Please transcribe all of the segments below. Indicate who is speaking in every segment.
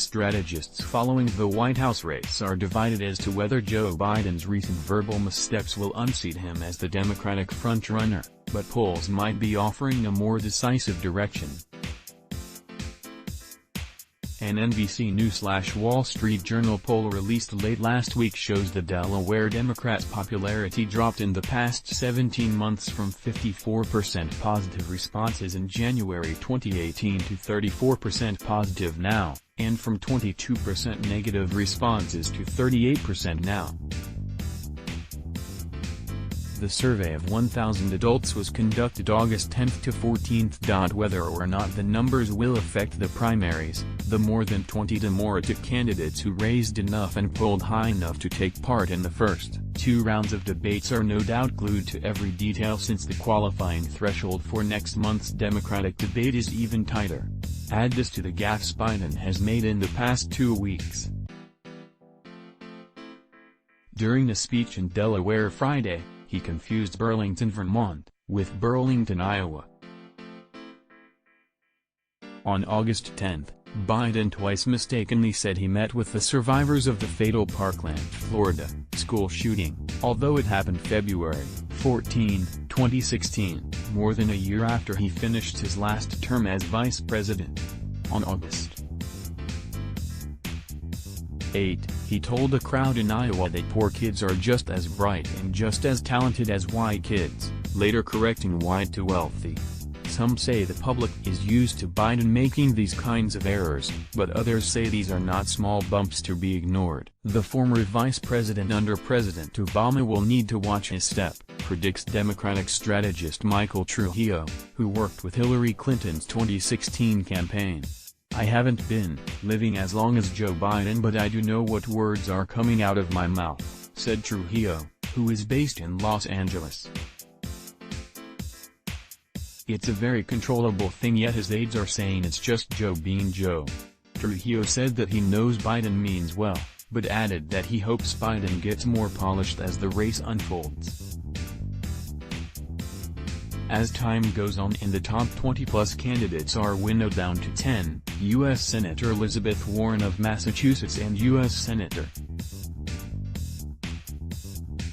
Speaker 1: strategists following the White House race are divided as to whether Joe Biden's recent verbal missteps will unseat him as the Democratic frontrunner, but polls might be offering a more decisive direction. An NBC News/Wall Street Journal poll released late last week shows the Delaware Democrat's popularity dropped in the past 17 months from 54% positive responses in January 2018 to 34% positive now, and from 22% negative responses to 38% now. The survey of 1,000 adults was conducted August 10 to 14. Whether or not the numbers will affect the primaries, the more than 20 Democratic candidates who raised enough and polled high enough to take part in the first two rounds of debates are no doubt glued to every detail, since the qualifying threshold for next month's Democratic debate is even tighter. Add this to the gaffes Biden has made in the past 2 weeks. During a speech in Delaware Friday, he confused Burlington, Vermont, with Burlington, Iowa. On August 10, Biden twice mistakenly said he met with the survivors of the fatal Parkland, Florida, school shooting, although it happened February 14, 2016, more than a year after he finished his last term as vice president. On August 8, he told a crowd in Iowa that poor kids are just as bright and just as talented as white kids, later correcting white to wealthy. Some say the public is used to Biden making these kinds of errors, but others say these are not small bumps to be ignored. The former vice president under President Obama will need to watch his step, predicts Democratic strategist Michael Trujillo, who worked with Hillary Clinton's 2016 campaign. "I haven't been living as long as Joe Biden, but I do know what words are coming out of my mouth," said Trujillo, who is based in Los Angeles. "It's a very controllable thing, yet his aides are saying it's just Joe being Joe." Trujillo said that he knows Biden means well, but added that he hopes Biden gets more polished as the race unfolds. As time goes on and the top 20-plus candidates are winnowed down to 10, U.S. Senator Elizabeth Warren of Massachusetts and U.S. Senator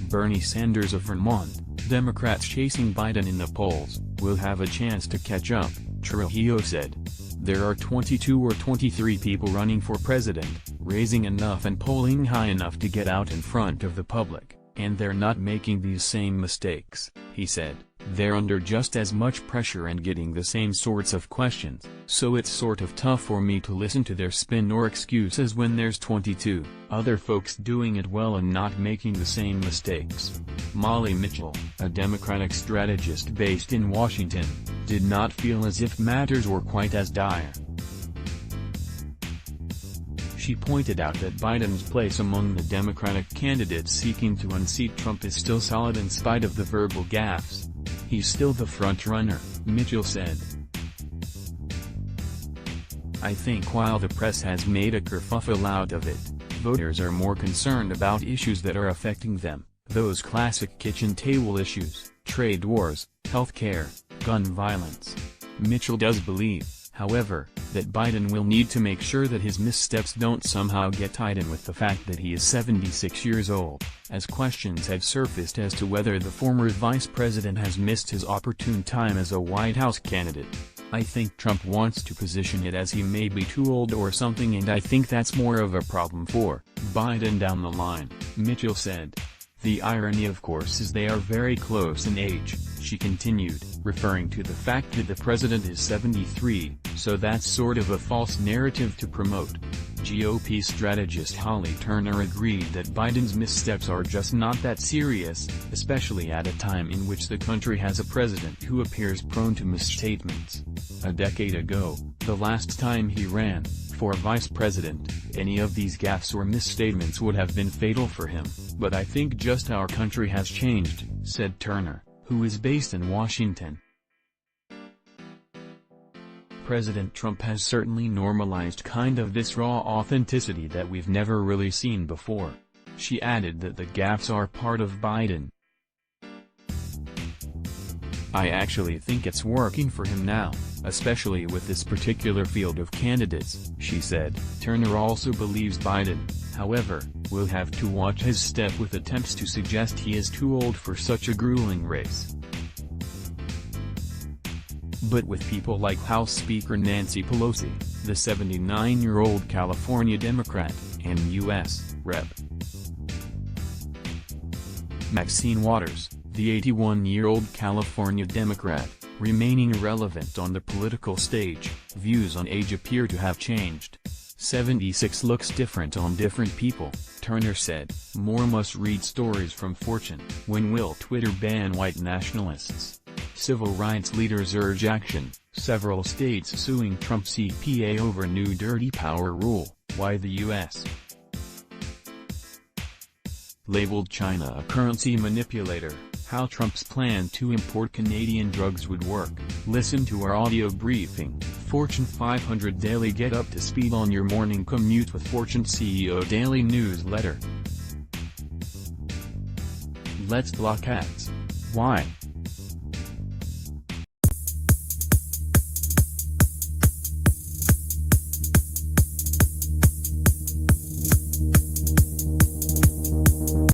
Speaker 1: Bernie Sanders of Vermont, Democrats chasing Biden in the polls, will have a chance to catch up, Trujillo said. "There are 22 or 23 people running for president, raising enough and polling high enough to get out in front of the public, and they're not making these same mistakes," he said. "They're under just as much pressure and getting the same sorts of questions, so it's sort of tough for me to listen to their spin or excuses when there's 22 other folks doing it well and not making the same mistakes." Molly Mitchell, a Democratic strategist based in Washington, did not feel as if matters were quite as dire. She pointed out that Biden's place among the Democratic candidates seeking to unseat Trump is still solid in spite of the verbal gaffes. "He's still the front-runner," Mitchell said. "I think while the press has made a kerfuffle out of it, voters are more concerned about issues that are affecting them, those classic kitchen table issues, trade wars, health care, gun violence." Mitchell does believe, however, that Biden will need to make sure that his missteps don't somehow get tied in with the fact that he is 76 years old, as questions have surfaced as to whether the former vice president has missed his opportune time as a White House candidate. "I think Trump wants to position it as he may be too old or something, and I think that's more of a problem for Biden down the line," Mitchell said. "The irony of course is they are very close in age," she continued, referring to the fact that the president is 73, so that's sort of a false narrative to promote. GOP strategist Holly Turner agreed that Biden's missteps are just not that serious, especially at a time in which the country has a president who appears prone to misstatements. A decade ago, the last time he ran for vice president, any of these gaffes or misstatements would have been fatal for him, but I think just our country has changed, said Turner, who is based in Washington. President Trump has certainly normalized kind of this raw authenticity that we've never really seen before. She added that the gaffes are part of Biden. I actually think it's working for him now, especially with this particular field of candidates," she said. Turner also believes Biden, however, will have to watch his step with attempts to suggest he is too old for such a grueling race. But with people like House Speaker Nancy Pelosi, the 79-year-old California Democrat, and U.S. Rep. Maxine Waters, the 81-year-old California Democrat, remaining irrelevant on the political stage, views on age appear to have changed. 76 looks different on different people, Turner said. More must-read stories from Fortune. When will Twitter ban white nationalists? Civil rights leaders urge action. Several states suing Trump's EPA over new dirty power rule. Why the U.S. labeled China a currency manipulator. How Trump's plan to import Canadian drugs would work. Listen to our audio briefing. Fortune 500 Daily. Get up to speed on your morning commute with Fortune CEO Daily Newsletter. Let's block ads. Why?